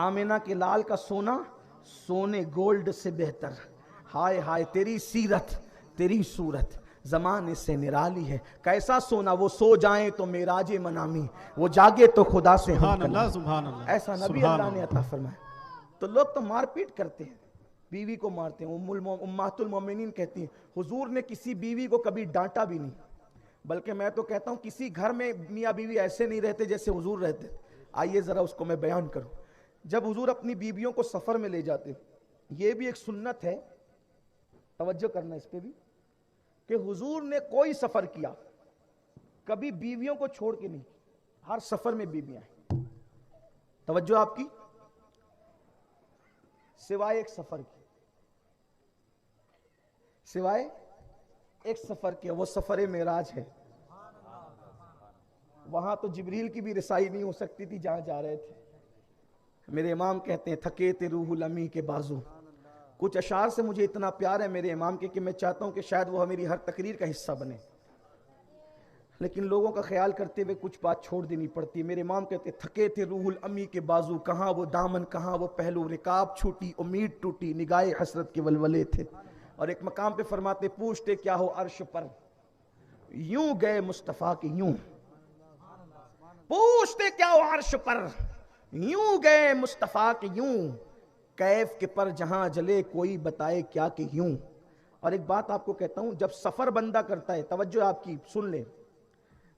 آمینہ کے لال کا سونا سونے گولڈ سے بہتر. ہائے ہائے تیری سیرت تیری صورت زمانے سے نرالی ہے. کیسا سونا وہ سو جائیں تو معراج منامی, وہ جاگے تو خدا سے ہم سبحان کلام. اللہ سبحان اللہ ایسا نبی اللہ نے عطا فرمایا. تو لوگ تو مار پیٹ کرتے ہیں, بیوی کو مارتے ہیں. امہات المومنین کہتی ہیں حضور نے کسی بیوی کو کبھی ڈانٹا بھی نہیں, بلکہ میں تو کہتا ہوں کسی گھر میں میاں بیوی ایسے نہیں رہتے جیسے حضور رہتے. آئیے ذرا اس کو میں بیان کروں. جب حضور اپنی بیویوں کو سفر میں لے جاتے, یہ بھی ایک سنت ہے, توجہ کرنا اس پہ بھی, کہ حضور نے کوئی سفر کیا کبھی بیویوں کو چھوڑ کے نہیں, ہر سفر میں بیویاں ہیں. توجہ آپ کی, سوائے ایک سفر کی, سوائے ایک سفر کے, وہ سفر معراج ہے. وہاں تو جبریل کی بھی رسائی نہیں ہو سکتی تھی جہاں جا رہے تھے. میرے امام کہتے ہیں تھکے تھے روح الامی کے بازو. کچھ اشعار سے مجھے اتنا پیار ہے میرے امام کے کہ میں چاہتا ہوں کہ شاید وہ میری ہر تقریر کا حصہ بنے, لیکن لوگوں کا خیال کرتے ہوئے کچھ بات چھوڑ دینی پڑتی ہے. میرے امام کہتے ہیں تھکے تھے روح الامی کے بازو, کہاں وہ دامن کہاں وہ پہلو, رکاب چھوٹی امید ٹوٹی, نگاہ حسرت کے ولولے تھے. اور ایک مقام پہ فرماتے پوچھتے کیا ہو عرش پر, یوں گئے مصطفیٰ کے یوں. پوچھتے کیا ہو عرش پر, یوں گئے مصطفیٰ کے یوں. کیف کے پر جہاں جلے کوئی بتائے کیا کہ یوں. اور ایک بات آپ کو کہتا ہوں, جب سفر بندہ کرتا ہے, توجہ آپ کی سن لیں,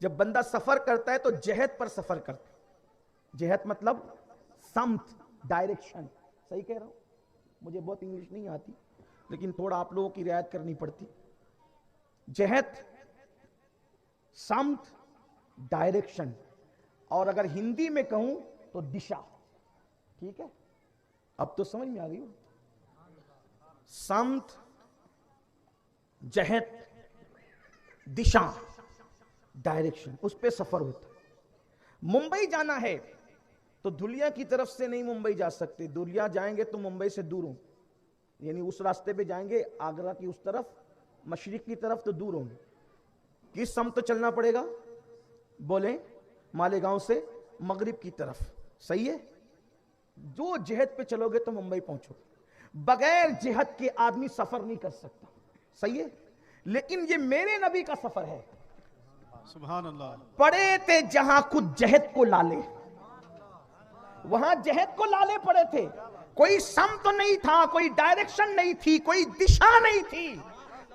جب بندہ سفر کرتا ہے تو جہت پر سفر کرتا ہے. جہت مطلب سمت, ڈائریکشن. صحیح کہہ رہا ہوں؟ مجھے بہت انگلش نہیں آتی لیکن تھوڑا آپ لوگوں کی رعایت کرنی پڑتی. جہت, سمت, ڈائریکشن. اور اگر ہندی میں کہوں تو دشا. ٹھیک ہے, اب تو سمجھ میں آ گئی. سمت, جہت, دشا, ڈائریکشن, اس پہ سفر ہوتا ہے. ممبئی جانا ہے تو دھلیا کی طرف سے نہیں ممبئی جا سکتے, دھلیا جائیں گے تو ممبئی سے دور ہوں, یعنی اس راستے پہ جائیں گے آگرہ کی اس طرف, مشرق کی طرف, تو دور ہوں گے. کس سمت چلنا پڑے گا بولیں؟ مالیگاؤں سے مغرب کی طرف. صحیح ہے, جو جہت پہ چلو گے تو ممبئی پہنچو گے. بغیر جہت کے آدمی سفر نہیں کر سکتا. صحیح ہے, لیکن یہ میرے نبی کا سفر ہے. سبحان اللہ. پڑے تھے جہاں خود جہت کو لالے, وہاں جہت کو لالے پڑے تھے. کوئی سمت نہیں تھا, کوئی ڈائریکشن نہیں تھی, کوئی دشا نہیں تھی,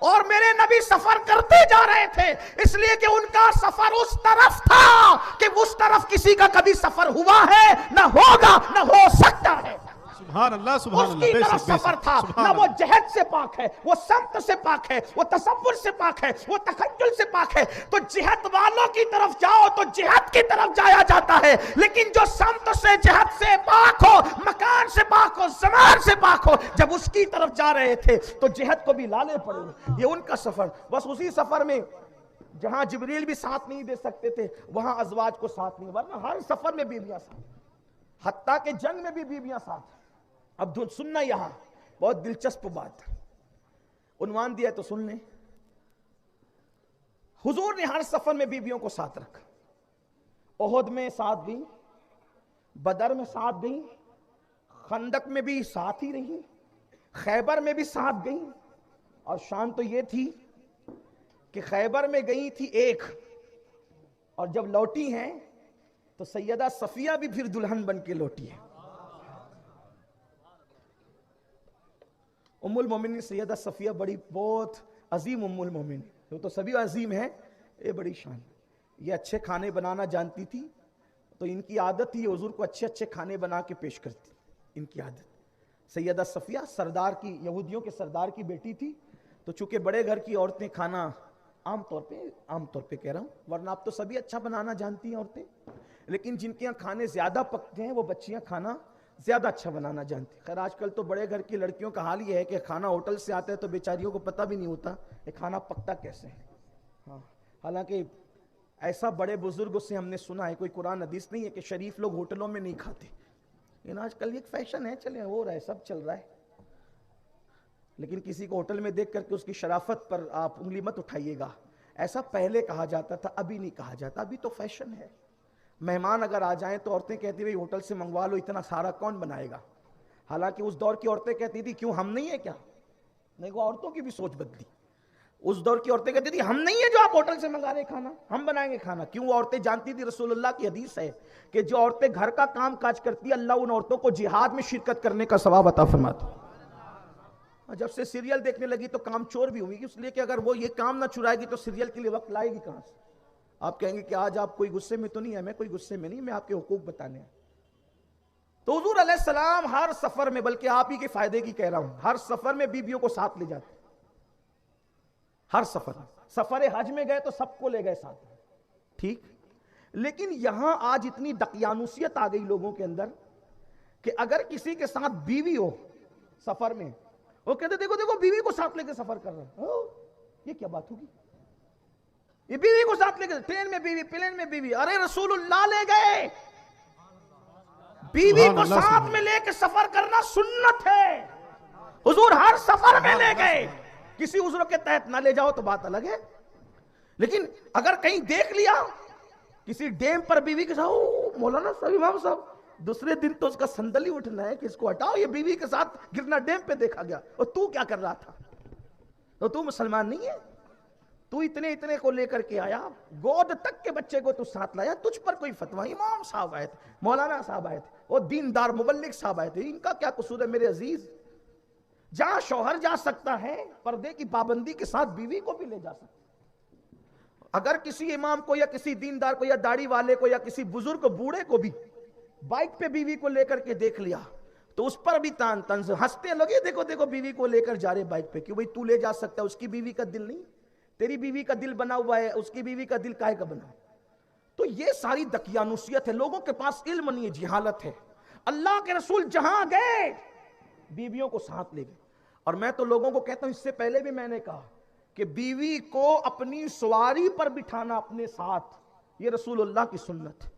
اور میرے نبی سفر کرتے جا رہے تھے, اس لیے کہ ان کا سفر اس طرف تھا کہ اس طرف کسی کا کبھی سفر ہوا ہے, نہ ہوگا, نہ ہو سکتا ہے. سبحان اللہ سبحان اس اللہ. کی بے طرف شک بے سفر شک. تھا, سبحان نہ وہ اللہ. جہت سے پاک ہے, وہ سمت سے پاک ہے, وہ تصور سے پاک ہے, وہ تخیل سے پاک ہے. تو جہت والوں کی طرف جاؤ تو جہت کی طرف جایا جاتا ہے, لیکن جو سمت سے, جہت سے پاک ہو, مکان سے پاک ہو, زمان سے پاک ہو, جب اس کی طرف جا رہے تھے تو جہت کو بھی لانے پڑے. یہ ان کا سفر. بس اسی سفر میں جہاں جبریل بھی ساتھ نہیں دے سکتے تھے وہاں ازواج کو ساتھ نہیں, ورنہ ہر سفر میں بیویاں ساتھ, حتیٰ کہ جنگ میں بھی بیویاں ساتھ. اب سننا, یہاں بہت دلچسپ بات, عنوان دیا تو سن لیں. حضور نے ہر سفر میں بیویوں کو ساتھ رکھا. احد میں ساتھ گئی, بدر میں ساتھ گئی, خندق میں بھی ساتھ ہی رہی, خیبر میں بھی ساتھ گئی. اور شان تو یہ تھی کہ خیبر میں گئی تھی ایک, اور جب لوٹی ہیں تو سیدہ صفیہ بھی پھر دلہن بن کے لوٹی ہے. ام المومنین سیدہ صفیہ بڑی بہت عظیم ام المومنین, وہ تو سبھی عظیم ہیں, یہ بڑی شان. یہ اچھے کھانے بنانا جانتی تھی, تو ان کی عادت تھی حضور کو اچھے اچھے کھانے بنا کے پیش کرتی, ان کی عادت. سیدہ صفیہ سردار کی, یہودیوں کے سردار کی بیٹی تھی, تو چونکہ بڑے گھر کی عورتیں کھانا عام طور پہ کہہ رہا ہوں, ورنہ آپ تو سبھی اچھا بنانا جانتی ہیں عورتیں, لیکن جن کے یہاں کھانے زیادہ پکتے ہیں وہ بچیاں کھانا زیادہ اچھا بنانا جانتی. خیر آج کل تو بڑے گھر کی لڑکیوں کا حال یہ ہے کہ کھانا ہوٹل سے آتا ہے تو بیچاریوں کو پتہ بھی نہیں ہوتا کہ کھانا پکتا کیسے ہے. ہاں, حالانکہ ایسا بڑے بزرگوں سے ہم نے سنا ہے, کوئی قرآن حدیث نہیں ہے کہ شریف لوگ ہوٹلوں میں نہیں کھاتے, لیکن آج کل ایک فیشن ہے, چلے ہو رہا ہے, سب چل رہا ہے. لیکن کسی کو ہوٹل میں دیکھ کر کے اس کی شرافت پر آپ انگلی مت اٹھائیے گا. ایسا پہلے کہا جاتا تھا, ابھی نہیں کہا جاتا, ابھی تو فیشن ہے. مہمان اگر آ جائیں تو عورتیں کہتی بھئی ہوٹل سے منگوا لو، اتنا سارا کون بنائے گا؟ حالانکہ اس دور کی عورتیں کہتی تھی کیوں ہم نہیں ہیں کیا؟ نہیں، وہ عورتوں کی بھی سوچ بدلی. اس دور کی عورتیں کہتی تھی ہم نہیں ہیں جو آپ ہوٹل سے منگا رہے کھانا، ہم بنائیں گے کھانا. کیوں؟ وہ عورتیں جانتی تھی، رسول اللہ کی حدیث ہے کہ جو عورتیں گھر کا کام کاج کرتی ہیں اللہ ان عورتوں کو جہاد میں شرکت کرنے کا ثواب عطا فرماتا. جب سے سیریل دیکھنے لگی تو کام چور بھی ہوئی، اس لیے کہ اگر وہ یہ کام نہ چرائے گی تو سیریل کے لیے وقت لائے گی کہاں سے؟ آپ کہیں گے کہ آج آپ کوئی غصے میں تو نہیں ہے. میں کوئی غصے میں نہیں، میں آپ کے حقوق بتانے ہیں. تو حضور علیہ السلام ہر سفر میں، بلکہ آپ ہی کے فائدے کی کہہ رہا ہوں، ہر سفر میں بیویوں کو ساتھ لے جاتے. ہر سفر حج میں گئے تو سب کو لے گئے ساتھ. ٹھیک، لیکن یہاں آج اتنی دقیانوسیت آ گئی لوگوں کے اندر کہ اگر کسی کے ساتھ بیوی ہو سفر میں، وہ کہتے دیکھو دیکھو بیوی کو ساتھ لے کے سفر کر رہے ہیں. یہ کیا بات ہوگی؟ یہ بیوی کو ساتھ لے کے، ٹرین میں بیوی، پلین میں بیوی. ارے رسول اللہ لے گئے. بیوی کو ساتھ میں لے کے سفر کرنا سنت ہے. حضور ہر سفر میں لے گئے. کسی عذر کے تحت نہ لے جاؤ تو بات الگ ہے، لیکن اگر کہیں دیکھ لیا کسی ڈیم پر بیوی کے ساتھ، مولانا صاحب، امام صاحب، دوسرے دن تو اس کا سندل ہی اٹھنا ہے کہ اس کو ہٹاؤ، یہ بیوی کے ساتھ گرنا ڈیم پہ دیکھا گیا. اور تو کیا کر رہا تھا؟ تو مسلمان نہیں ہے؟ تو اتنے کو لے کر کے آیا، گود تک کے بچے کو تو ساتھ لایا. تجھ پر کوئی فتویٰ؟ امام صاحب آئے تھے، مولانا صاحب آئے تھے، وہ دیندار مبلغ صاحب آئے تھے. ان کا کیا قصور ہے میرے عزیز؟ جہاں شوہر جا سکتا ہے پردے کی پابندی کے ساتھ بیوی کو بھی لے جا سکتا ہے. اگر کسی امام کو یا کسی دیندار کو یا داڑھی والے کو یا کسی بزرگ بوڑھے کو بھی بائک پہ بیوی کو لے کر کے دیکھ لیا تو اس پر بھی تان طنز، ہنستے لگے، دیکھو دیکھو بیوی کو لے کر جا رہے بائک پہ. کیوں بھئی تو لے جا سکتا ہے، اس کی بیوی کا دل نہیں؟ تیری بیوی کا دل بنا ہوا ہے، اس کی بیوی کا دل کائے کا بنا؟ تو یہ ساری دقیانوسیت ہے. لوگوں کے پاس علم نہیں ہے، جہالت ہے. اللہ کے رسول جہاں گئے بیویوں کو ساتھ لے گئے. اور میں تو لوگوں کو کہتا ہوں، اس سے پہلے بھی میں نے کہا کہ بیوی کو اپنی سواری پر بٹھانا اپنے ساتھ، یہ رسول اللہ کی سنت ہے.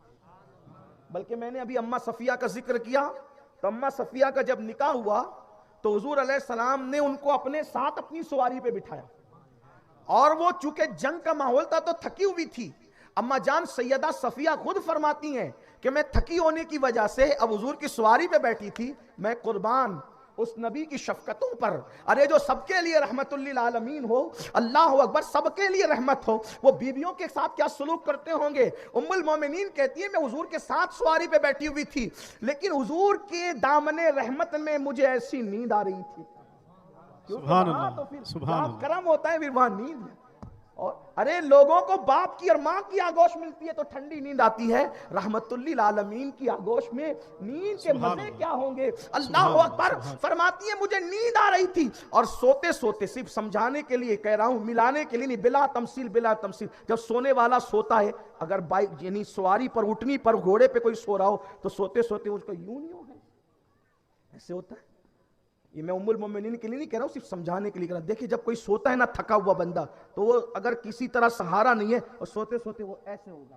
بلکہ میں نے ابھی اماں صفیہ کا ذکر کیا تو اماں صفیہ کا جب نکاح ہوا تو حضور علیہ السلام نے ان کو اپنے ساتھ اپنی سواری پہ بٹھایا. اور وہ چونکہ جنگ کا ماحول تھا تو تھکی ہوئی تھی. اماں جان سیدہ صفیہ خود فرماتی ہیں کہ میں تھکی ہونے کی وجہ سے اب حضور کی سواری پہ بیٹھی تھی. میں قربان اس نبی کی شفقتوں پر، ارے جو سب کے لیے رحمت للعالمین ہو، اللہ اکبر، سب کے لیے رحمت ہو، وہ بیویوں کے ساتھ کیا سلوک کرتے ہوں گے. ام المومنین کہتی ہے میں حضور کے ساتھ سواری پہ بیٹھی ہوئی تھی، لیکن حضور کے دامن رحمت میں مجھے ایسی نیند آ رہی تھی. سبحان اللہ، سبحان اللہ. کرم ہوتا ہے پھر وہاں نیند. اور ارے لوگوں کو باپ کی اور ماں کی آگوش ملتی ہے تو ٹھنڈی نیند آتی ہے، رحمت للعالمین کی آگوش میں نیند کے مزے کیا ہوں گے. اللہ اکبر. فرماتی ہے مجھے نیند آ رہی تھی اور سوتے سوتے، صرف سمجھانے کے لیے کہہ رہا ہوں، ملانے کے لیے نہیں، بلا تمثیل بلا تمثیل، جب سونے والا سوتا ہے، اگر بائک یعنی سواری پر، اٹھنی پر، گھوڑے پہ کوئی سو رہا ہو تو سوتے سوتے اس کو یوں نہیں ہوگا، ایسے ہوتا ہے. یہ میں ام المومنین کے لیے نہیں کہہ رہا ہوں، صرف سمجھانے کے لیے کہہ رہا ہوں. دیکھیں جب کوئی سوتا ہے نا تھکا ہوا بندہ، تو وہ اگر کسی طرح سہارا نہیں ہے اور سوتے سوتے وہ ایسے ہوگا،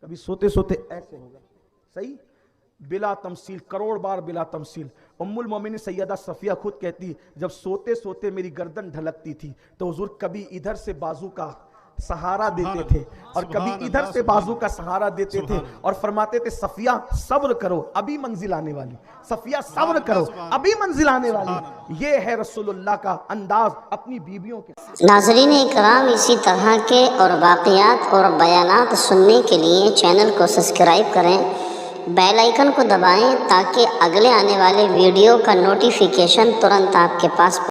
کبھی سوتے سوتے ایسے ہوگا. صحیح، بلا تمثیل، کروڑ بار بلا تمثیل. ام المومنین سیدہ صفیہ خود کہتی جب سوتے سوتے میری گردن ڈھلکتی تھی تو حضور کبھی ادھر سے بازو کا سہارا دیتے تھے اور کبھی ادھر سے بازو کا سہارا دیتے تھے اور فرماتے تھے صفیہ صبر کرو ابھی منزل آنے والی، صفیہ صبر کرو ابھی منزل آنے والی. یہ ہے رسول اللہ کا انداز اپنی بیویوں کے. ناظرین اکرام، اسی طرح کے اور واقعات اور بیانات سننے کے لیے چینل کو سبسکرائب کریں، بیل آئیکن کو دبائیں تاکہ اگلے آنے والے ویڈیو کا نوٹیفیکیشن ترنت آپ کے پاس